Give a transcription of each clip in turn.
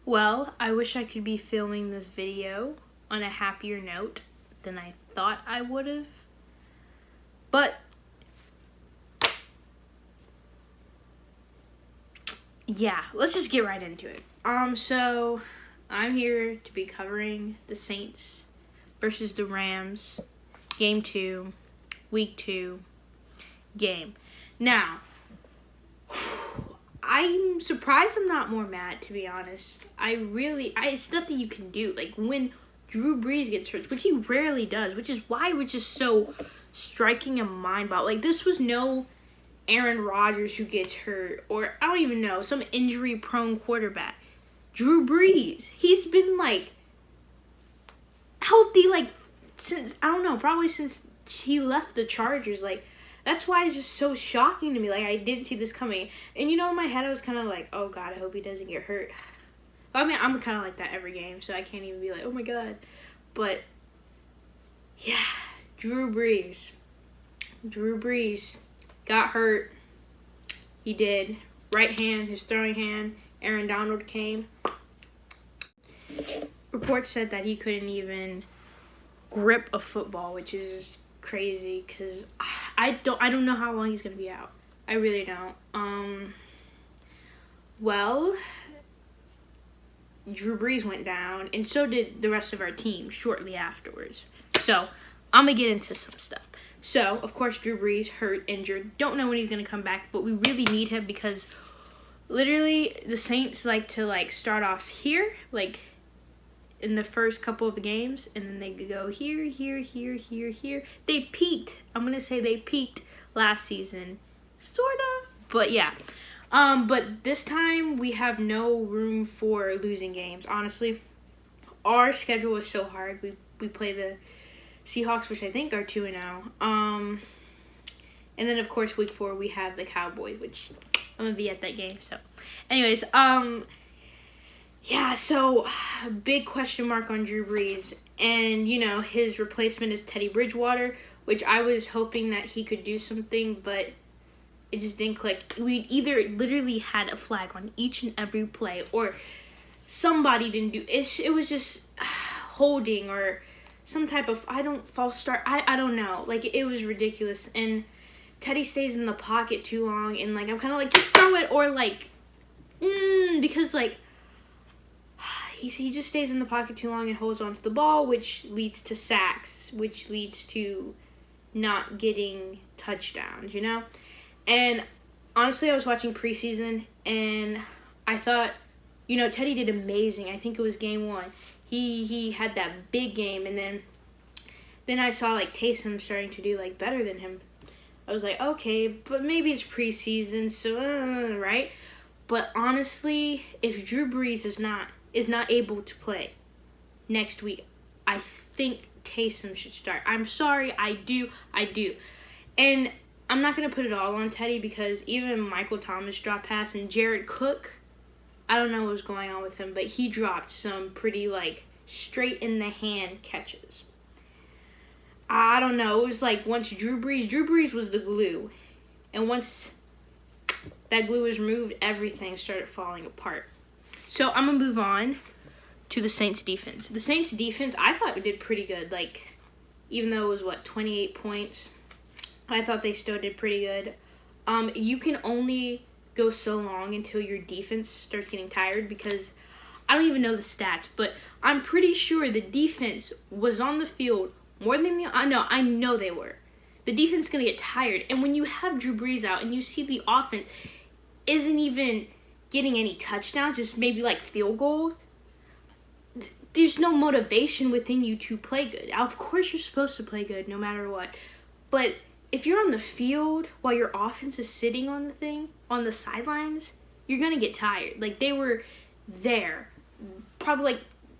Well, I wish I could be filming this video on a happier note than I thought I would have. But yeah, let's just get right into it. So I'm here to be covering the Saints versus the Rams, Game 2, Week 2 game. Now, I'm surprised I'm not more mad, to be honest. It's nothing you can do. Like, when Drew Brees gets hurt, which he rarely does, which is why it was just so striking and mind-boggling. Like, this was no Aaron Rodgers who gets hurt, or I don't even know, some injury-prone quarterback. Drew Brees, he's been, like, healthy, like, since, I don't know, probably since he left the Chargers. Like, that's why it's just so shocking to me. Like, I didn't see this coming. And, in my head, I was kind of like, oh, God, I hope he doesn't get hurt. I mean, I'm kind of like that every game, so I can't even be like, oh, my God. But, yeah, Drew Brees got hurt. He did. Right hand, his throwing hand. Aaron Donald came. Reports said that he couldn't even grip a football, which is crazy because I don't know how long he's gonna be out. I really don't. Well, Drew Brees went down, and so did the rest of our team shortly afterwards. So I'm gonna get into some stuff. So of course Drew Brees hurt, injured. Don't know when he's gonna come back, but we really need him because literally the Saints like to start off here, like in the first couple of the games, and then they go here. They peaked. I'm going to say they peaked last season. Sort of. But yeah. But this time we have no room for losing games, honestly. Our schedule is so hard. We play the Seahawks, which I think are 2-0. And then, of course, week 4 we have the Cowboys, which I'm going to be at that game. So, anyways, yeah, so big question mark on Drew Brees. And, his replacement is Teddy Bridgewater, which I was hoping that he could do something, but it just didn't click. We either literally had a flag on each and every play, or somebody didn't do it. It was just holding or some type of, false start. I don't know. Like, it was ridiculous. And Teddy stays in the pocket too long, and, I'm kind of just throw it, or, because, he just stays in the pocket too long and holds on to the ball, which leads to sacks, which leads to not getting touchdowns, And honestly, I was watching preseason, and I thought, Teddy did amazing. I think it was game 1. He had that big game, and then I saw, Taysom starting to do, better than him. I was like, okay, but maybe it's preseason, so, right? But honestly, if Drew Brees is not able to play next week, I think Taysom should start. I'm sorry, I do. And I'm not going to put it all on Teddy, because even Michael Thomas dropped pass, and Jared Cook, I don't know what was going on with him, but he dropped some pretty, straight in the hand catches. I don't know. It was once Drew Brees was the glue. And once that glue was removed, everything started falling apart. So I'm going to move on to the Saints defense. The Saints defense, I thought we did pretty good. Even though it was, 28 points, I thought they still did pretty good. You can only go so long until your defense starts getting tired, because I don't even know the stats, but I'm pretty sure the defense was on the field more than I know they were. The defense is going to get tired. And when you have Drew Brees out and you see the offense isn't even getting any touchdowns, just maybe field goals, there's no motivation within you to play good. Of course you're supposed to play good no matter what, but if you're on the field while your offense is sitting on the sidelines, you're gonna get tired. They were there probably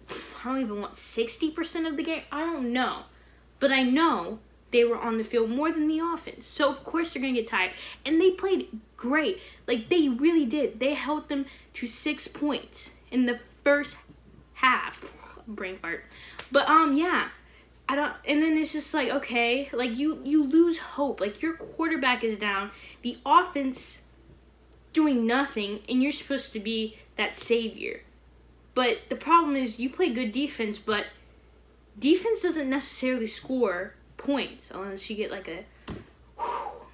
I don't even want 60% of the game. I don't know, but I know they were on the field more than the offense. So, of course, they're going to get tired. And they played great. They really did. They held them to 6 points in the first half. Brain fart. But, yeah. And then it's just okay. You lose hope. Your quarterback is down. The offense doing nothing. And you're supposed to be that savior. But the problem is you play good defense, but defense doesn't necessarily score points unless you get like a...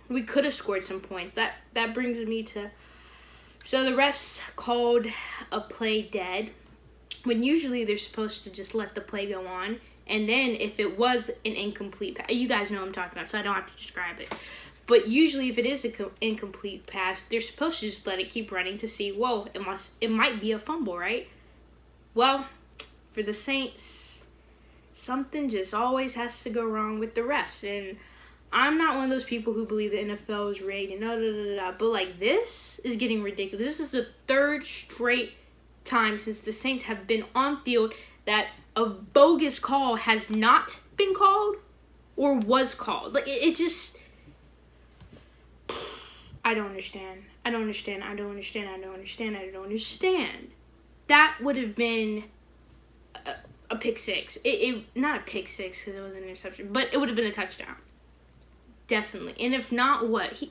We could have scored some points. That brings me to... So the refs called a play dead, when usually they're supposed to just let the play go on. And then if it was an incomplete pass, you guys know what I'm talking about, so I don't have to describe it. But usually if it is an incomplete pass, they're supposed to just let it keep running to see, whoa, it might be a fumble, right? Well, for the Saints, something just always has to go wrong with the refs. And I'm not one of those people who believe the NFL is rigged and but like this is getting ridiculous. This is the third straight time since the Saints have been on field that a bogus call has not been called or was called. Like it just... I don't understand. That would have been a pick six. It not a pick six because it was an interception, but it would have been a touchdown. Definitely. And if not, what?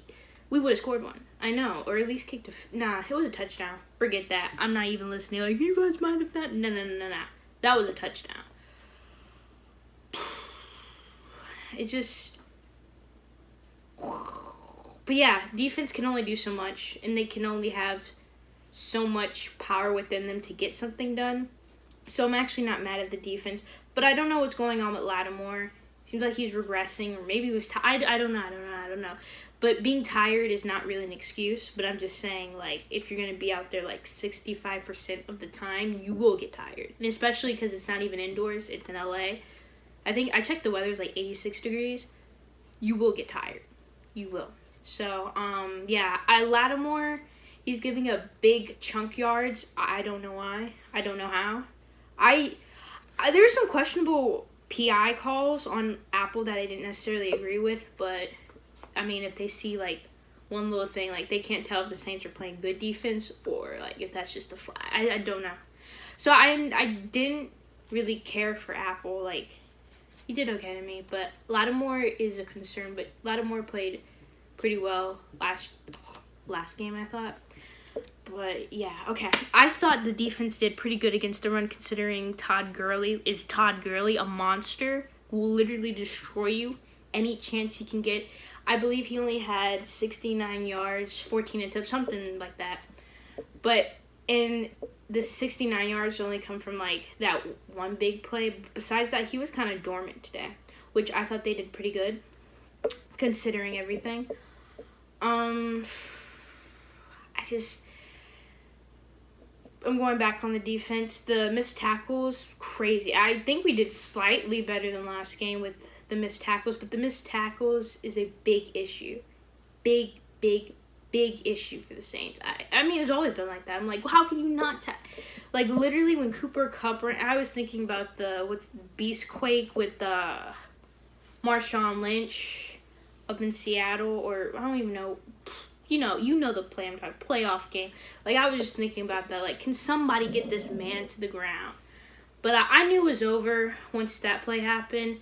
We would have scored one. I know. Or at least kicked a... Nah, it was a touchdown. Forget that. I'm not even listening. Like, you guys might have not... No. That was a touchdown. It just... But yeah, defense can only do so much. And they can only have so much power within them to get something done. So I'm actually not mad at the defense. But I don't know what's going on with Lattimore. Seems like he's regressing, or maybe he was tired. I don't know. But being tired is not really an excuse. But I'm just saying, like, if you're going to be out there, like, 65% of the time, you will get tired. And especially because it's not even indoors. It's in LA. I think, I checked the weather, it's like 86 degrees. You will get tired. You will. So, yeah. Lattimore, he's giving up big chunk yards. I don't know why. I don't know how. There's some questionable PI calls on Apple that I didn't necessarily agree with, but I mean, if they see like one little thing, like they can't tell if the Saints are playing good defense or like if that's just a flag. I don't know. So I didn't really care for Apple. Like, he did okay to me, but Lattimore is a concern. But Lattimore played pretty well last game, I thought. But, yeah, okay. I thought the defense did pretty good against the run, considering Todd Gurley a monster who will literally destroy you any chance he can get. I believe he only had 69 yards, 14 attempts, something like that. But in the 69 yards only come from, like, that one big play. Besides that, he was kind of dormant today, which I thought they did pretty good, considering everything. I'm going back on the defense. The missed tackles, crazy. I think we did slightly better than last game with the missed tackles, but the missed tackles is a big issue. Big issue for the Saints. I mean, it's always been like that. I'm like, well, how can you not like, literally, when Cooper Kupp ran, I was thinking about Beastquake with Marshawn Lynch up in Seattle, or I don't even know. You know the play I'm talking, playoff game. Like, I was just thinking about that. Like, can somebody get this man to the ground? But I knew it was over once that play happened.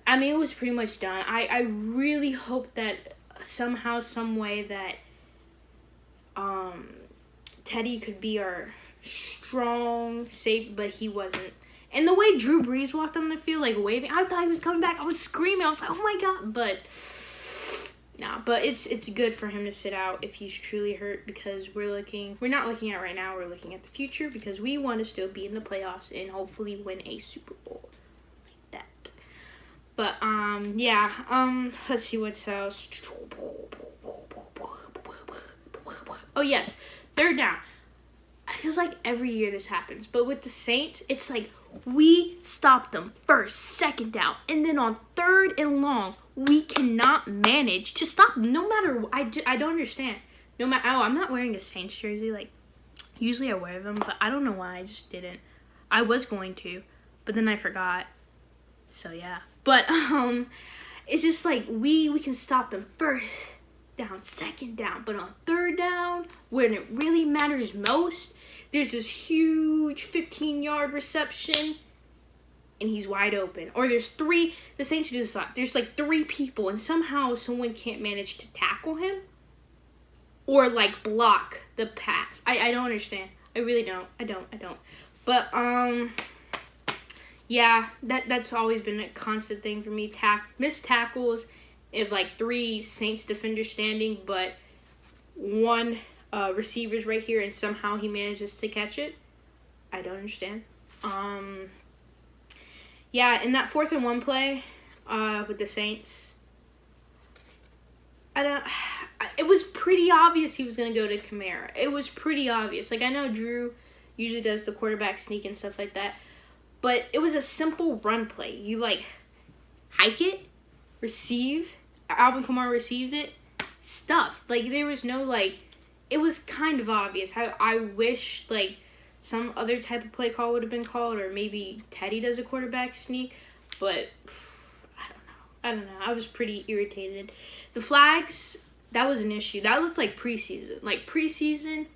I mean, it was pretty much done. I really hope that somehow, some way that Teddy could be our strong, safe, but he wasn't. And the way Drew Brees walked on the field, like, waving, I thought he was coming back. I was screaming. I was like, oh, my God. But... nah, but it's good for him to sit out if he's truly hurt, because we're not looking at right now, we're looking at the future, because we want to still be in the playoffs and hopefully win a Super Bowl like that. But let's see what else. Oh yes, third down. It feels like every year this happens, but with the Saints, it's like we stop them first, second down, and then on third and long, we cannot manage to stop them. No matter, I don't understand. No matter, I'm not wearing a Saints jersey. Like, usually I wear them, but I don't know why I just didn't. I was going to, but then I forgot. So yeah, but it's just like we can stop them first down, second down, but on third down, when it really matters most, there's this huge 15-yard reception, and he's wide open. Or the Saints do this a lot. There's like 3 people, and somehow someone can't manage to tackle him or like block the pass. I don't understand. I really don't. I don't. But, yeah, that's always been a constant thing for me. Missed tackles, if like 3 Saints defenders standing, but 1 receiver's right here, and somehow he manages to catch it. I don't understand. Yeah, in that 4th and 1 play, with the Saints, it was pretty obvious he was going to go to Kamara. It was pretty obvious. Like, I know Drew usually does the quarterback sneak and stuff like that, but it was a simple run play. You, like, hike it, receive, Alvin Kamara receives it, stuffed. Like, there was no, like, it was kind of obvious. I wish, like, some other type of play call would have been called, or maybe Teddy does a quarterback sneak, but I don't know. I was pretty irritated. The flags, that was an issue. That looked like preseason. Like,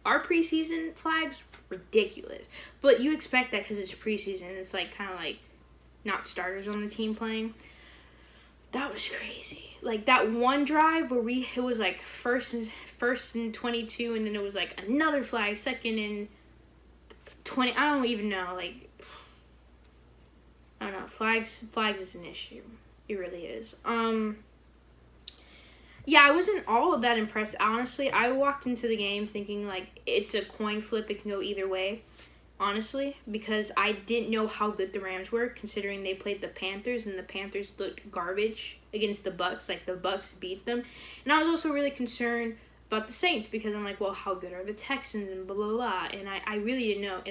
our preseason flags, ridiculous. But you expect that because it's preseason. It's, like, kind of like not starters on the team playing. That was crazy. Like, that one drive where it was, like, first and 22, and then it was, like, another flag, 2nd and 20. I don't even know. Like, I don't know. Flags is an issue. It really is. Yeah, I wasn't all that impressed. Honestly, I walked into the game thinking, like, it's a coin flip. It can go either way, honestly, because I didn't know how good the Rams were, considering they played the Panthers, and the Panthers looked garbage against the Bucs. Like, the Bucs beat them. And I was also really concerned about the Saints, because I'm like, well, how good are the Texans, and blah, blah, blah. And I really didn't know.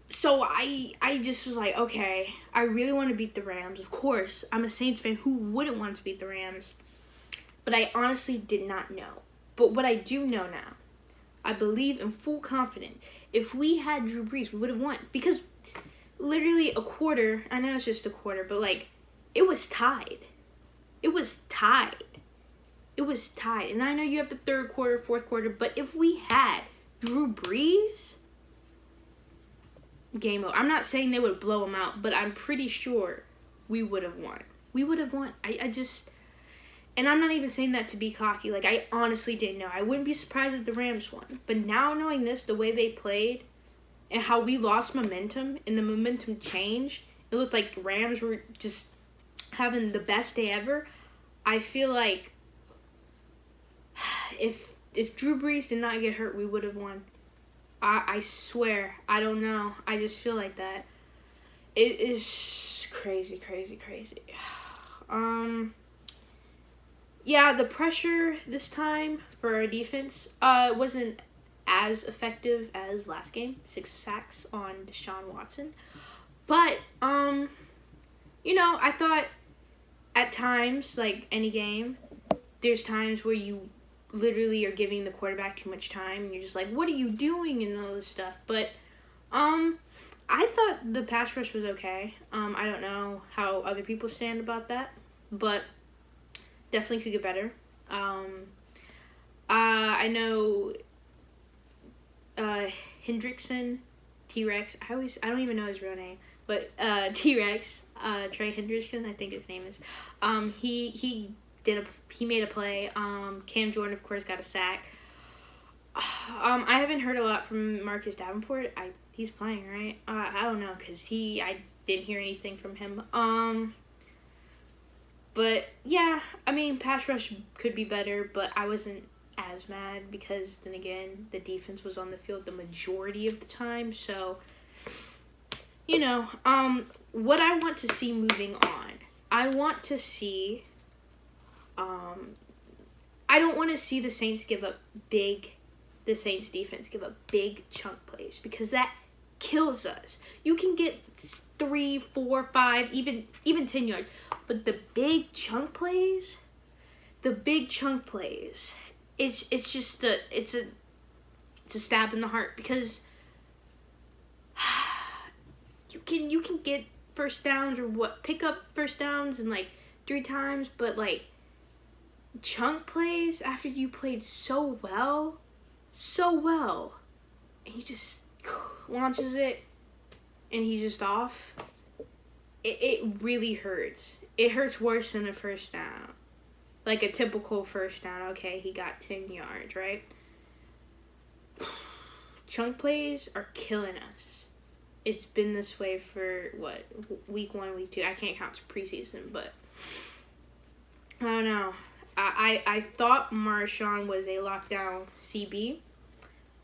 So I just was like, okay, I really want to beat the Rams. Of course, I'm a Saints fan. Who wouldn't want to beat the Rams? But I honestly did not know. But what I do know now, I believe in full confidence, if we had Drew Brees, we would have won. Because literally a quarter, I know it's just a quarter, but, like, it was tied. It was tied. And I know you have the 3rd quarter, 4th quarter, but if we had Drew Brees, game over. I'm not saying they would blow them out, but I'm pretty sure we would have won. I just, and I'm not even saying that to be cocky. Like, I honestly didn't know. I wouldn't be surprised if the Rams won. But now knowing this, the way they played, and how we lost momentum, and the momentum changed, it looked like Rams were just having the best day ever. I feel like if Drew Brees did not get hurt, we would have won. I swear. I don't know. I just feel like that. It is crazy. Yeah, the pressure this time for our defense wasn't as effective as last game. 6 sacks on Deshaun Watson. But, I thought at times, like any game, there's times where you literally are giving the quarterback too much time, and you're just like, what are you doing, and all this stuff. But I thought the pass rush was okay. I don't know how other people stand about that, but definitely could get better. I know Hendrickson, T-Rex, I don't even know his real name, but T-Rex, Trey Hendrickson, I think his name is, he made a play. Cam Jordan, of course, got a sack. I haven't heard a lot from Marcus Davenport. He's playing, right? I don't know, because I didn't hear anything from him. But, yeah, I mean, pass rush could be better, but I wasn't as mad because, then again, the defense was on the field the majority of the time. So, what I want to see moving on, I want to see... I don't want to see the Saints defense give up big chunk plays, because that kills us. You can get 3, 4, 5, even 10 yards, but the big chunk plays, it's just it's a stab in the heart, because you can get first downs or pick up first downs and like 3 times, but like chunk plays after you played so well, and he just launches it and he's just off. It really hurts. It hurts worse than a first down. Like a typical first down. Okay, he got 10 yards, right? chunk plays are killing us. It's been this way for, week 1, week 2. I can't count preseason, but I don't know. I thought Marshawn was a lockdown CB.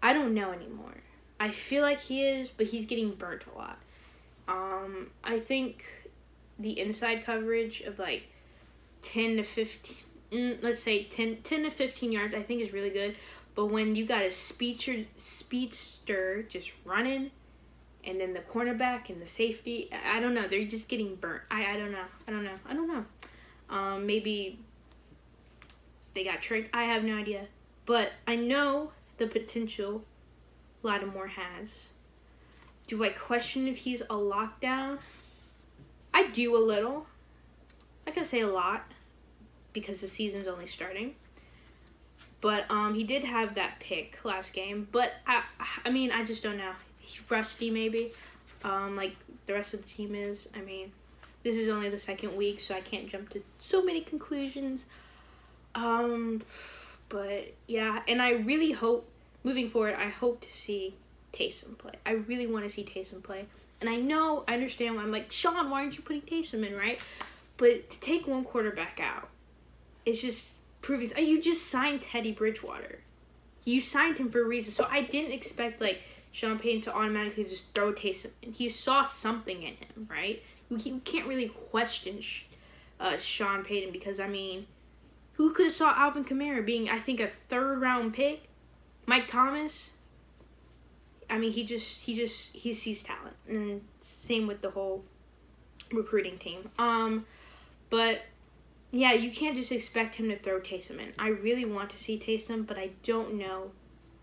I don't know anymore. I feel like he is, but he's getting burnt a lot. I think the inside coverage of 10 to 15, let's say 10 to 15 yards, I think is really good. But when you got a speedster just running, and then the cornerback and the safety, I don't know. They're just getting burnt. I don't know. Maybe they got tricked. I have no idea. But I know the potential Lattimore has. Do I question if he's a lockdown? I do a little. I can say a lot because the season's only starting. But he did have that pick last game. But I mean, I just don't know. He's rusty maybe. Like the rest of the team is. I mean, this is only the second week, so I can't jump to so many conclusions. But yeah, and I really hope moving forward, I hope to see Taysom play. I really want to see Taysom play. And I understand why I'm like, Sean, why aren't you putting Taysom in, right? But to take one quarterback out, it's just proving. You just signed Teddy Bridgewater. You signed him for a reason. So I didn't expect, Sean Payton to automatically just throw Taysom in. He saw something in him, right? You can't really question Sean Payton because, I mean, who could have saw Alvin Kamara being, I think, a 3rd-round pick? Mike Thomas? I mean, he sees talent. And same with the whole recruiting team. But, yeah, you can't just expect him to throw Taysom in. I really want to see Taysom, but I don't know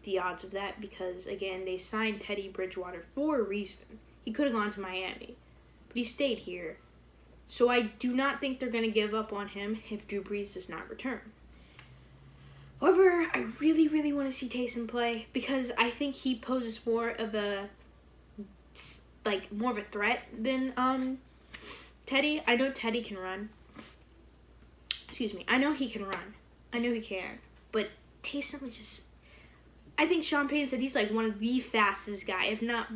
the odds of that because, again, they signed Teddy Bridgewater for a reason. He could have gone to Miami, but he stayed here. So I do not think they're going to give up on him if Drew Brees does not return. However, I really, really want to see Taysom play because I think he poses more of a threat than Teddy. I know Teddy can run. Excuse me. I know he can run. I know he can. But Taysom is just... I think Sean Payton said he's one of the fastest guy. If not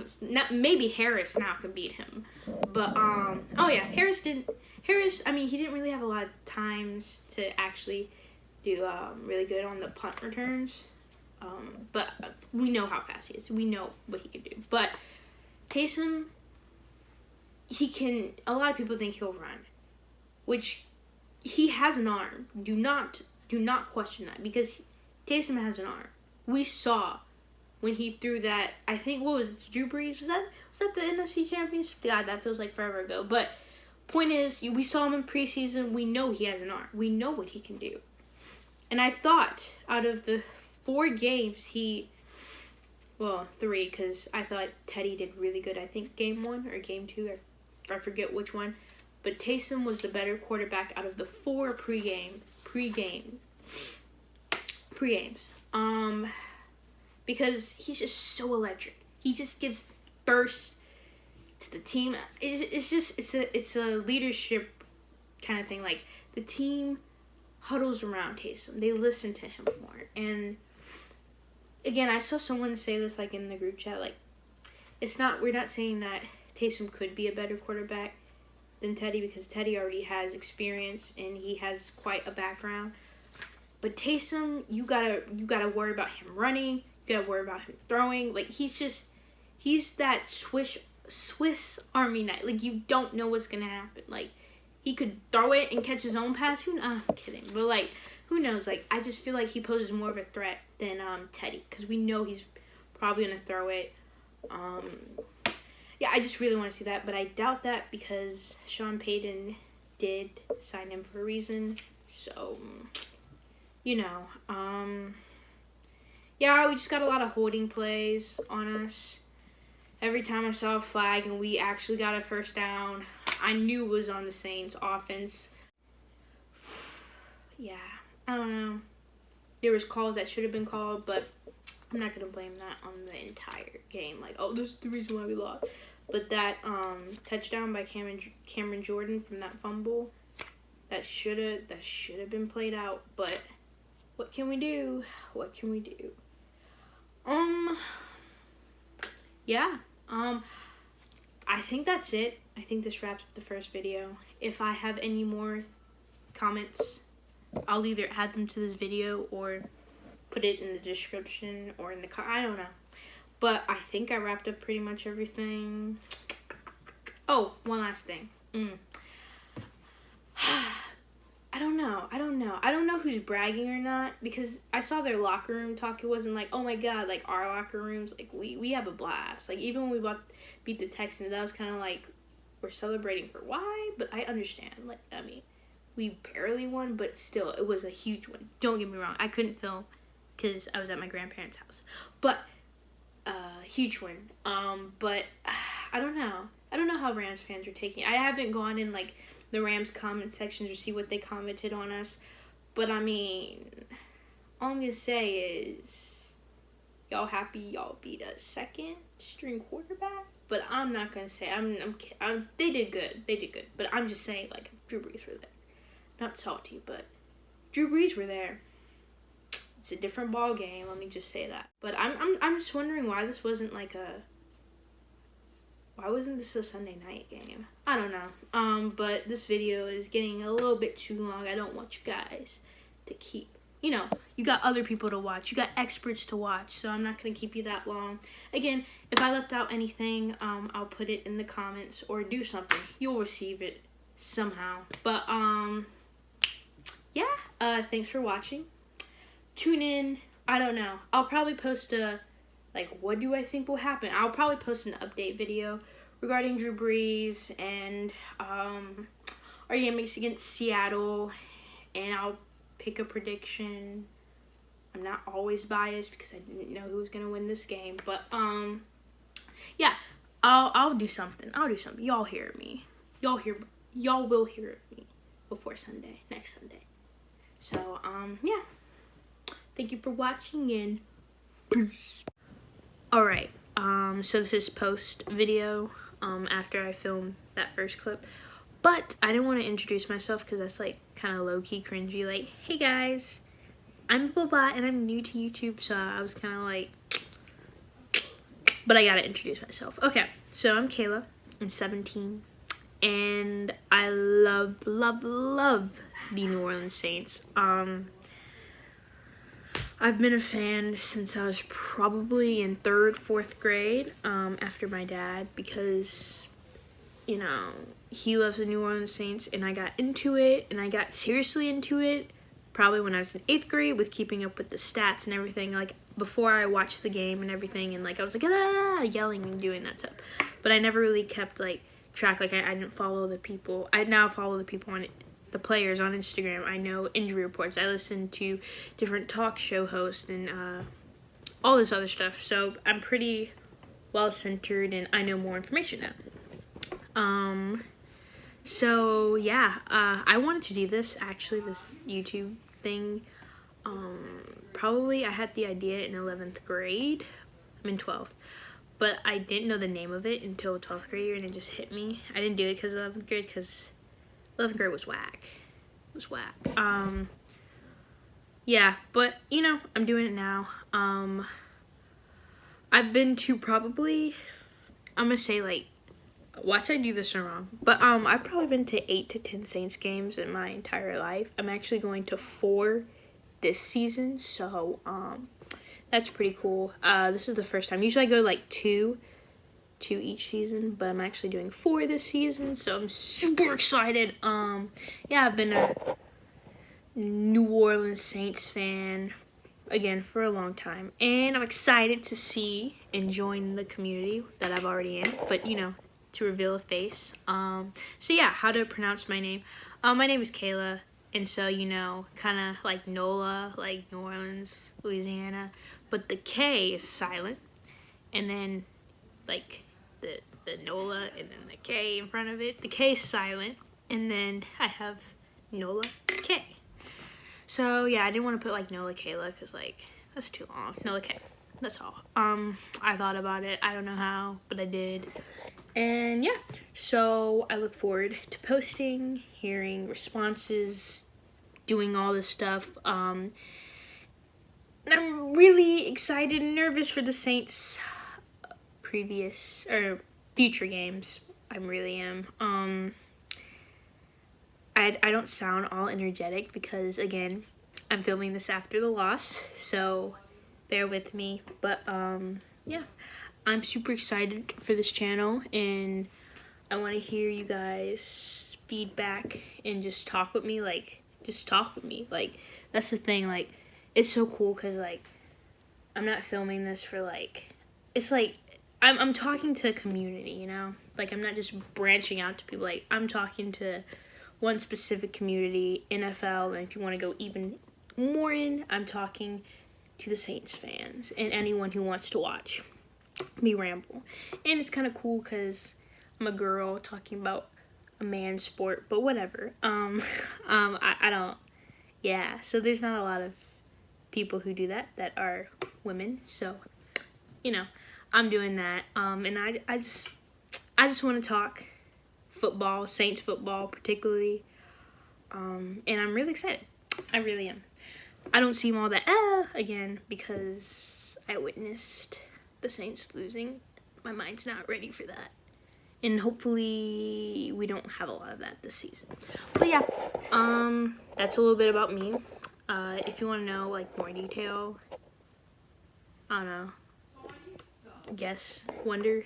maybe Harris now can beat him. But Harris, I mean, he didn't really have a lot of times to actually do really good on the punt returns. But we know how fast he is. We know what he can do. But Taysom, he can, a lot of people think he'll run, which he has an arm. Do not question that because Taysom has an arm. We saw when he threw that, I think, what was it, Drew Brees? Was that the NFC Championship? God, that feels like forever ago. But point is, we saw him in preseason. We know he has an arm. We know what he can do. And I thought out of the 4 games, 3, because I thought Teddy did really good. I think game 1 or game 2, I forget which one. But Taysom was the better quarterback out of the 4 pregames. Because he's just so electric. He just gives bursts to the team. It's a leadership kind of thing. The team huddles around Taysom. They listen to him more. And again, I saw someone say this in the group chat. We're not saying that Taysom could be a better quarterback than Teddy because Teddy already has experience and he has quite a background. But Taysom, you gotta worry about him running. You gotta worry about him throwing. He's that Swiss Army knife. You don't know what's gonna happen. He could throw it and catch his own pass. I'm kidding, but who knows? I just feel like he poses more of a threat than Teddy because we know he's probably gonna throw it. Yeah, I just really want to see that, but I doubt that because Sean Payton did sign him for a reason. So. Yeah, we just got a lot of holding plays on us. Every time I saw a flag and we actually got a first down, I knew it was on the Saints offense. Yeah, I don't know. There was calls that should have been called, but I'm not going to blame that on the entire game. This is the reason why we lost. But that touchdown by Cameron Jordan from that fumble, that should have been played out, but what can we do? yeah. I think that's it. I think this wraps up the first video. If I have any more comments, I'll either add them to this video or put it in the description or in the I don't know. But I think I wrapped up pretty much everything. Oh, one last thing. I don't know. I don't know who's bragging or not, because I saw their locker room talk. It wasn't like, oh my god, like our locker rooms, like we have a blast. Like even when we beat the Texans, that was kind of like we're celebrating for why, but I understand. Like I mean, we barely won, but still, it was a huge win. Don't get me wrong. I couldn't film because I was at my grandparents' house, but huge win. But I don't know. I don't know how Rams fans are taking it. I haven't gone in like the Rams comment sections or see what they commented on us. But I mean, all I'm gonna say is, y'all happy y'all beat a second string quarterback? But I'm not gonna say they did good. They did good. But I'm just saying, like, if Drew Brees were there, not salty, but Drew Brees were there, it's a different ball game. Let me just say that. But I'm just wondering why this wasn't like why wasn't this a Sunday night game? I don't know. But this video is getting a little bit too long. I don't want you guys to keep, you got other people to watch. You got experts to watch. So I'm not going to keep you that long. Again, if I left out anything, I'll put it in the comments or do something. You'll receive it somehow. But, yeah. Thanks for watching. Tune in. I don't know. I'll probably post what do I think will happen? I'll probably post an update video regarding Drew Brees and our game against Seattle, and I'll pick a prediction. I'm not always biased because I didn't know who was gonna win this game, but yeah, I'll do something. Y'all hear me. Y'all will hear me before next Sunday. So yeah. Thank you for watching and peace. Alright, so this is post video, after I filmed that first clip, but I didn't want to introduce myself because that's, like, kind of low-key cringy, like, hey guys, I'm Boba and I'm new to YouTube, so I was kind of like, but I gotta introduce myself. Okay, so I'm Kayla, I'm 17, and I love the New Orleans Saints. I've been a fan since I was probably in 3rd, 4th grade, after my dad, because, he loves the New Orleans Saints, and I got into it, and I got seriously into it probably when I was in 8th grade with keeping up with the stats and everything, like, before I watched the game and everything, and, like, I was like, yelling and doing that stuff, but I never really kept, like, track, like, I didn't follow the people. I now follow the people on it. The players on Instagram. I know injury reports. I listen to different talk show hosts and all this other stuff. So I'm pretty well centered and I know more information now. So yeah, I wanted to do this YouTube thing. Probably I had the idea in 11th grade. I'm in 12th. But I didn't know the name of it until 12th grade year and it just hit me. I didn't do it because of 11th grade because 11th grade was whack. It was whack. Yeah, but, I'm doing it now. I've been to probably, I'm gonna say, like, watch I do this wrong, but, I've probably been to 8 to 10 Saints games in my entire life. I'm actually going to 4 this season, so, that's pretty cool. This is the first time. Usually I go, like, 2 each season, but I'm actually doing 4 this season, so I'm super excited. Yeah, I've been a New Orleans Saints fan, again, for a long time, and I'm excited to see and join the community that I'm already in, but, to reveal a face. So yeah, how to pronounce my name. My name is Kayla, and so, kind of like Knola, like New Orleans, Louisiana, but the K is silent, and then, like, the Knola and then the K in front of it. The K is silent, and then I have Knola Kay. So yeah, I didn't want to put like Knola Kayla because, like, that's too long. Knola Kay, that's all. I thought about it. I don't know how, but I did. And yeah, so I look forward to posting, hearing responses, doing all this stuff. And I'm really excited and nervous for the Saints previous or future games. I really am. I don't sound all energetic because, again, I'm filming this after the loss, so bear with me. But yeah, I'm super excited for this channel, and I want to hear you guys feedback and just talk with me. Like, just talk with me. Like, that's the thing. Like, it's so cool because, like, I'm not filming this for, like, it's like I'm talking to a community, you know? Like, I'm not just branching out to people. Like, I'm talking to one specific community, NFL, and if you want to go even more in, I'm talking to the Saints fans and anyone who wants to watch me ramble. And it's kind of cool because I'm a girl talking about a man's sport, but whatever. I don't, yeah, so there's not a lot of people who do that are women, so, you know, I'm doing that, and I just want to talk football, Saints football particularly, and I'm really excited. I really am. I don't seem all that again because I witnessed the Saints losing. My mind's not ready for that, and hopefully we don't have a lot of that this season. But yeah, that's a little bit about me. If you want to know like more detail, I don't know, guess, wonder,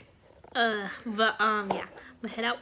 but yeah, I'm gonna head out.